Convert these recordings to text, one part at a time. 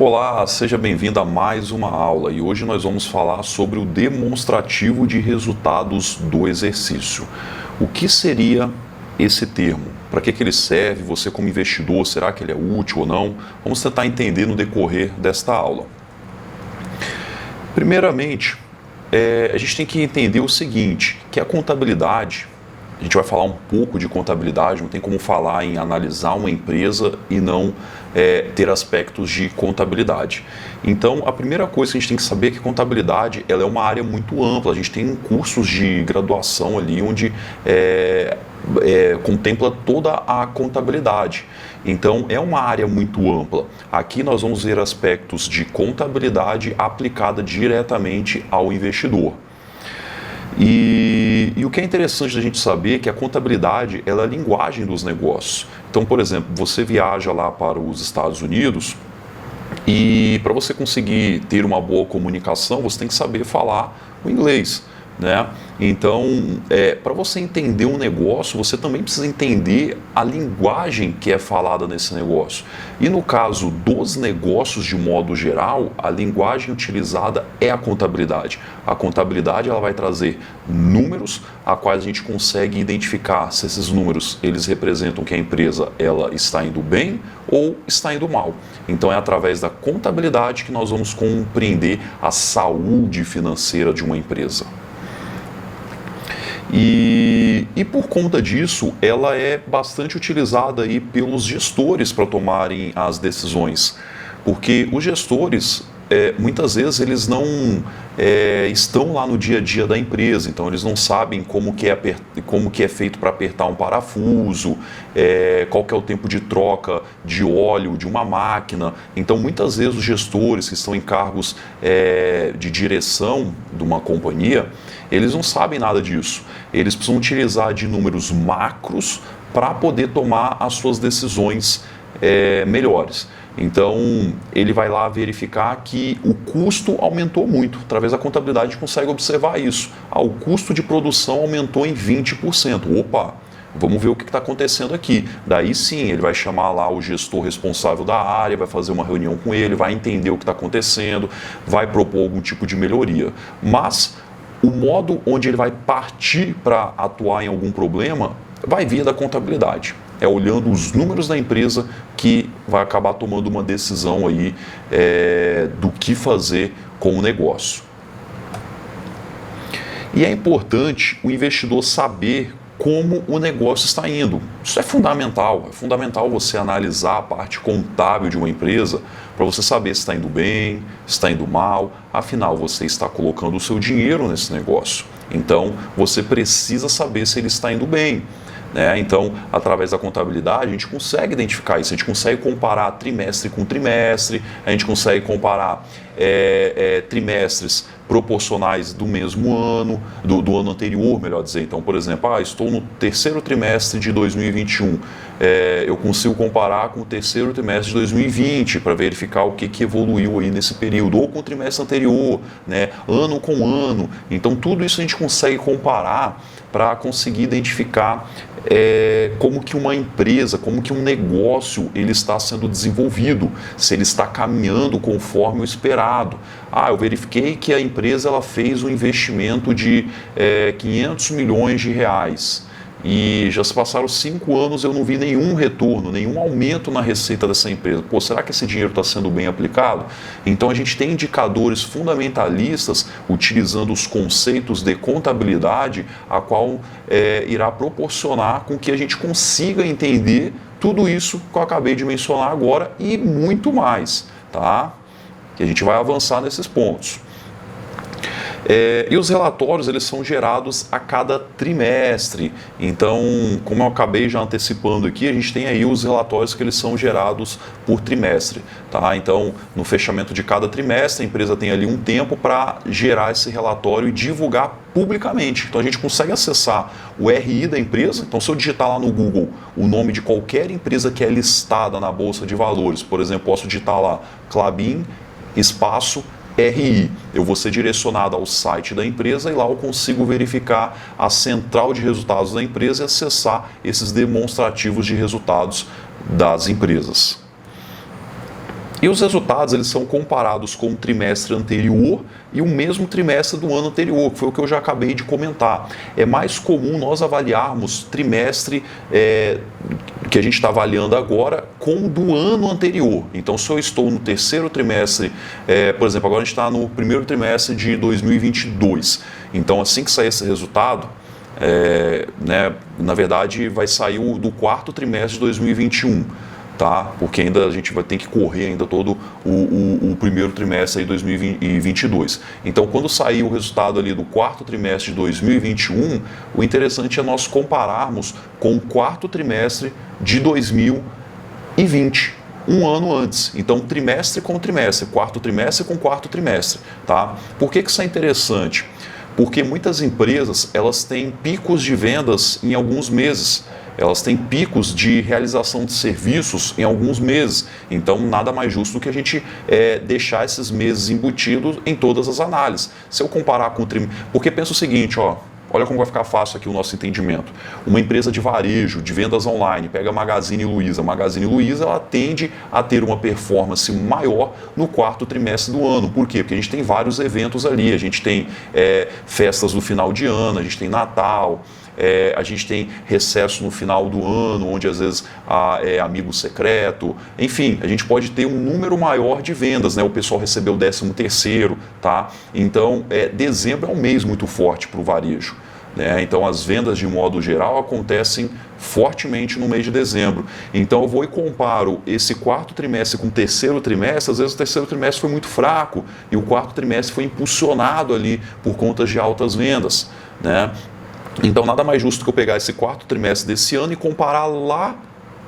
Olá, seja bem-vindo a mais uma aula e hoje nós vamos falar sobre o demonstrativo de resultados do exercício. O que seria esse termo? Para que ele serve? Você como investidor, será que ele é útil ou não? Vamos tentar entender no decorrer desta aula. Primeiramente, a gente tem que entender o seguinte, que a contabilidade, a gente vai falar um pouco de contabilidade, não tem como falar em analisar uma empresa e não ter aspectos de contabilidade. Então, a primeira coisa que a gente tem que saber é que contabilidade ela é uma área muito ampla. A gente tem cursos de graduação ali onde contempla toda a contabilidade. Então, é uma área muito ampla. Aqui nós vamos ver aspectos de contabilidade aplicada diretamente ao investidor. E o que é interessante da gente saber é que a contabilidade ela é a linguagem dos negócios. Então, por exemplo, você viaja lá para os Estados Unidos e para você conseguir ter uma boa comunicação, você tem que saber falar o inglês, né? Então, para você entender um negócio, você também precisa entender a linguagem que é falada nesse negócio. E no caso dos negócios de modo geral, a linguagem utilizada é a contabilidade. A contabilidade ela vai trazer números a quais a gente consegue identificar se esses números eles representam que a empresa ela está indo bem ou está indo mal. Então é através da contabilidade que nós vamos compreender a saúde financeira de uma empresa. E por conta disso, ela é bastante utilizada aí pelos gestores para tomarem as decisões, porque os gestores, muitas vezes, eles não estão lá no dia a dia da empresa, então eles não sabem como que é feito para apertar um parafuso, qual que é o tempo de troca de óleo de uma máquina. Então, muitas vezes, os gestores que estão em cargos de direção de uma companhia, eles não sabem nada disso. Eles precisam utilizar de números macros para poder tomar as suas decisões melhores. Então, ele vai lá verificar que o custo aumentou muito. Através da contabilidade, a gente consegue observar isso. O custo de produção aumentou em 20%. Opa! Vamos ver o que está acontecendo aqui. Daí sim, ele vai chamar lá o gestor responsável da área, vai fazer uma reunião com ele, vai entender o que está acontecendo, vai propor algum tipo de melhoria. Mas o modo onde ele vai partir para atuar em algum problema vai vir da contabilidade. É olhando os números da empresa que vai acabar tomando uma decisão aí do que fazer com o negócio. E é importante o investidor saber como o negócio está indo. Isso é fundamental você analisar a parte contábil de uma empresa para você saber se está indo bem, se está indo mal, afinal você está colocando o seu dinheiro nesse negócio. Então você precisa saber se ele está indo bem. Então, através da contabilidade, a gente consegue identificar isso, a gente consegue comparar trimestre com trimestre, a gente consegue comparar trimestres proporcionais do mesmo ano, do ano anterior, melhor dizer. Então, por exemplo, estou no terceiro trimestre de 2021, eu consigo comparar com o terceiro trimestre de 2020 para verificar o que evoluiu aí nesse período, ou com o trimestre anterior, ano com ano. Então, tudo isso a gente consegue comparar para conseguir identificar como que uma empresa, como que um negócio ele está sendo desenvolvido, se ele está caminhando conforme o esperado. Eu verifiquei que a empresa ela fez um investimento de 500 milhões de reais e já se passaram 5 anos eu não vi nenhum retorno, nenhum aumento na receita dessa empresa. Será que esse dinheiro está sendo bem aplicado? Então a gente tem indicadores fundamentalistas utilizando os conceitos de contabilidade, a qual irá proporcionar com que a gente consiga entender tudo isso que eu acabei de mencionar agora e muito mais, tá? Que a gente vai avançar nesses pontos. E os relatórios eles são gerados a cada trimestre. Então, como eu acabei já antecipando aqui, a gente tem aí os relatórios que eles são gerados por trimestre. Tá? Então, no fechamento de cada trimestre, a empresa tem ali um tempo para gerar esse relatório e divulgar publicamente. Então, a gente consegue acessar o RI da empresa. Então, se eu digitar lá no Google o nome de qualquer empresa que é listada na Bolsa de Valores, por exemplo, posso digitar lá Klabin, espaço, RI. Eu vou ser direcionado ao site da empresa e lá eu consigo verificar a central de resultados da empresa e acessar esses demonstrativos de resultados das empresas. E os resultados eles são comparados com o trimestre anterior e o mesmo trimestre do ano anterior, que foi o que eu já acabei de comentar. É mais comum nós avaliarmos trimestre que a gente está avaliando agora com o do ano anterior. Então, se eu estou no terceiro trimestre, por exemplo, agora a gente está no primeiro trimestre de 2022. Então, assim que sair esse resultado, na verdade, vai sair do quarto trimestre de 2021. Tá? Porque ainda a gente vai ter que correr ainda todo o primeiro trimestre de 2022. Então, quando sair o resultado ali do quarto trimestre de 2021, o interessante é nós compararmos com o quarto trimestre de 2020. Um ano antes. Então, trimestre com trimestre, quarto trimestre com quarto trimestre. Tá? Por que isso é interessante? Porque muitas empresas elas têm picos de vendas em alguns meses. Elas têm picos de realização de serviços em alguns meses. Então, nada mais justo do que a gente deixar esses meses embutidos em todas as análises. Se eu comparar com o trimestre... Porque pensa o seguinte, olha como vai ficar fácil aqui o nosso entendimento. Uma empresa de varejo, de vendas online, pega a Magazine Luiza. A Magazine Luiza ela tende a ter uma performance maior no quarto trimestre do ano. Por quê? Porque a gente tem vários eventos ali. A gente tem festas no final de ano, a gente tem Natal... a gente tem recesso no final do ano, onde às vezes é amigo secreto, enfim, a gente pode ter um número maior de vendas, né? O pessoal recebeu o 13º, tá? Então, dezembro é um mês muito forte para o varejo, né? Então, as vendas de modo geral acontecem fortemente no mês de dezembro. Então, eu vou e comparo esse quarto trimestre com o terceiro trimestre, às vezes o terceiro trimestre foi muito fraco e o quarto trimestre foi impulsionado ali por conta de altas vendas, né? Então, nada mais justo que eu pegar esse quarto trimestre desse ano e comparar lá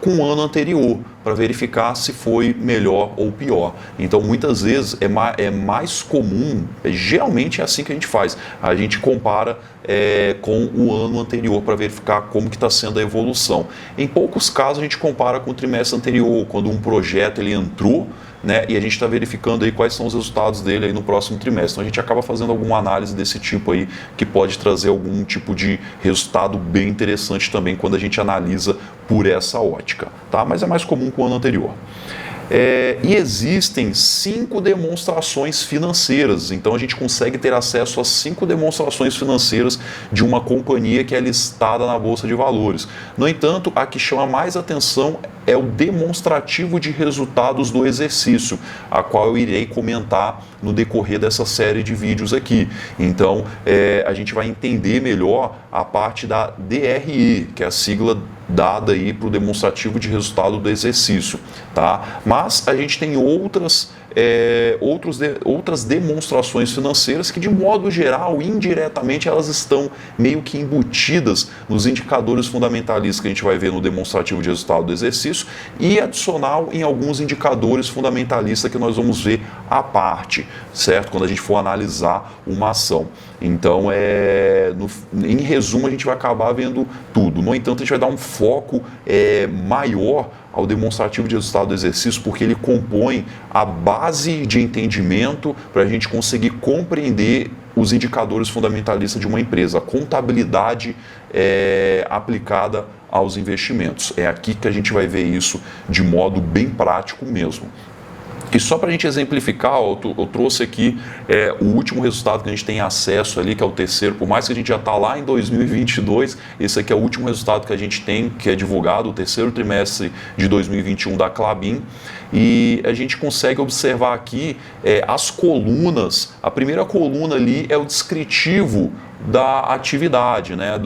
com o ano anterior, para verificar se foi melhor ou pior. Então, muitas vezes é mais comum, geralmente é assim que a gente faz, a gente compara com o ano anterior para verificar como que está sendo a evolução. Em poucos casos a gente compara com o trimestre anterior, quando um projeto ele entrou, né, e a gente está verificando aí quais são os resultados dele aí no próximo trimestre. Então a gente acaba fazendo alguma análise desse tipo aí, que pode trazer algum tipo de resultado bem interessante também quando a gente analisa por essa ótica, tá? Mas é mais comum com o ano anterior. E existem 5 demonstrações financeiras, então a gente consegue ter acesso a 5 demonstrações financeiras de uma companhia que é listada na Bolsa de Valores. No entanto, a que chama mais atenção é o demonstrativo de resultados do exercício, a qual eu irei comentar no decorrer dessa série de vídeos aqui. Então, a gente vai entender melhor a parte da DRE, que é a sigla dada aí para o demonstrativo de resultado do exercício, tá? Mas a gente tem outras demonstrações financeiras que, de modo geral, indiretamente, elas estão meio que embutidas nos indicadores fundamentalistas que a gente vai ver no demonstrativo de resultado do exercício e adicional em alguns indicadores fundamentalistas que nós vamos ver à parte, certo? Quando a gente for analisar uma ação. Então, em resumo, a gente vai acabar vendo tudo. No entanto, a gente vai dar um foco maior ao demonstrativo de resultado do exercício, porque ele compõe a base de entendimento para a gente conseguir compreender os indicadores fundamentalistas de uma empresa, a contabilidade aplicada aos investimentos. É aqui que a gente vai ver isso de modo bem prático mesmo. E só para a gente exemplificar, eu trouxe aqui o último resultado que a gente tem acesso ali, que é o terceiro, por mais que a gente já está lá em 2022, esse aqui é o último resultado que a gente tem, que é divulgado, o terceiro trimestre de 2021 da Klabin, e a gente consegue observar aqui as colunas. A primeira coluna ali é o descritivo da atividade, né,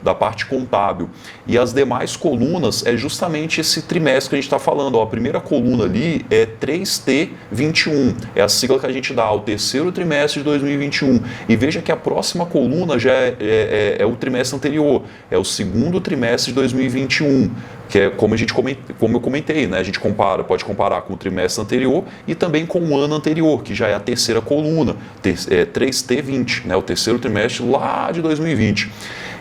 da parte contábil. E as demais colunas é justamente esse trimestre que a gente está falando. A primeira coluna ali é 3T21, é a sigla que a gente dá ao terceiro trimestre de 2021. E veja que a próxima coluna já é o trimestre anterior, é o segundo trimestre de 2021, que é como eu comentei, né? A gente pode comparar com o trimestre anterior e também com o ano anterior, que já é a terceira coluna, 3T20, né? O terceiro trimestre lá de 2020.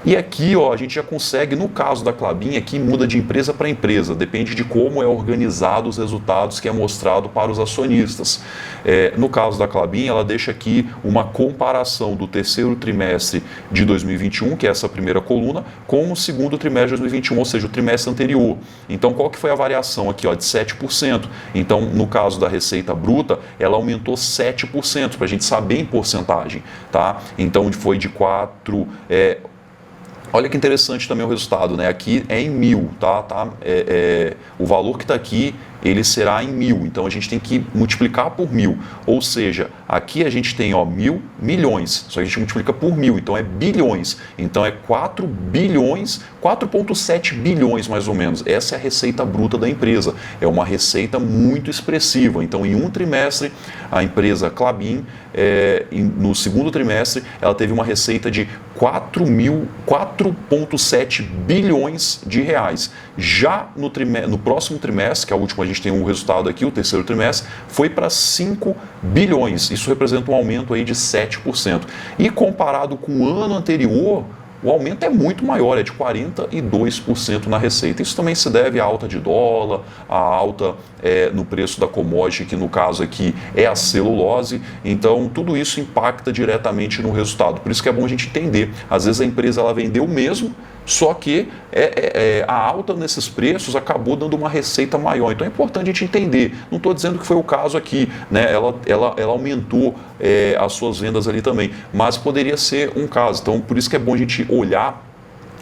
E aqui, ó, a gente já consegue, no caso da Klabin, aqui muda de empresa para empresa, depende de como é organizado os resultados que é mostrado para os acionistas. No caso da Klabin, ela deixa aqui uma comparação do terceiro trimestre de 2021, que é essa primeira coluna, com o segundo trimestre de 2021, ou seja, o trimestre anterior. Então, qual que foi a variação aqui, ó, de 7%? Então, no caso da receita bruta, ela aumentou 7%, para a gente saber em porcentagem, tá? Então, foi de 4... Olha que interessante também o resultado, né? Aqui é em 1.000, tá? O valor que está aqui, ele será em 1.000. Então a gente tem que multiplicar por 1.000. Ou seja, aqui a gente tem 1.000 milhões. Só que a gente multiplica por 1.000, então é bilhões. Então é 4 bilhões, 4,7 bilhões mais ou menos. Essa é a receita bruta da empresa. É uma receita muito expressiva. Então em um trimestre, a empresa Klabin, no segundo trimestre, ela teve uma receita de 4,7 bilhões de reais. Já no próximo trimestre, que é o último, a gente tem um resultado aqui, o terceiro trimestre, foi para 5 bilhões. Isso representa um aumento aí de 7%. E comparado com o ano anterior, o aumento é muito maior, é de 42% na receita. Isso também se deve à alta de dólar, à alta no preço da commodity, que no caso aqui é a celulose. Então, tudo isso impacta diretamente no resultado. Por isso que é bom a gente entender. Às vezes a empresa ela vendeu mesmo, só que a alta nesses preços acabou dando uma receita maior. Então é importante a gente entender. Não estou dizendo que foi o caso aqui, né? Ela aumentou as suas vendas ali também, mas poderia ser um caso. Então por isso que é bom a gente olhar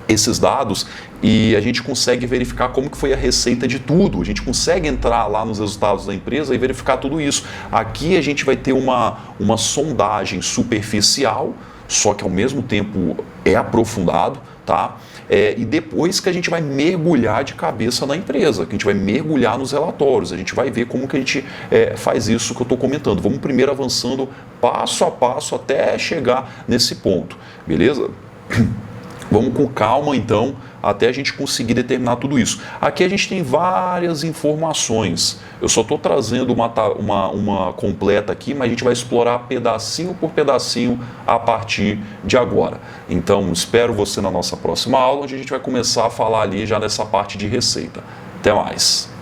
esses dados e a gente consegue verificar como que foi a receita de tudo. A gente consegue entrar lá nos resultados da empresa e verificar tudo isso. Aqui a gente vai ter uma sondagem superficial, só que ao mesmo tempo é aprofundado, tá? E depois que a gente vai mergulhar de cabeça na empresa, que a gente vai mergulhar nos relatórios, a gente vai ver como que a gente faz isso que eu estou comentando. Vamos primeiro avançando passo a passo até chegar nesse ponto, beleza? Vamos com calma, então, até a gente conseguir determinar tudo isso. Aqui a gente tem várias informações. Eu só estou trazendo uma completa aqui, mas a gente vai explorar pedacinho por pedacinho a partir de agora. Então, espero você na nossa próxima aula, onde a gente vai começar a falar ali já nessa parte de receita. Até mais!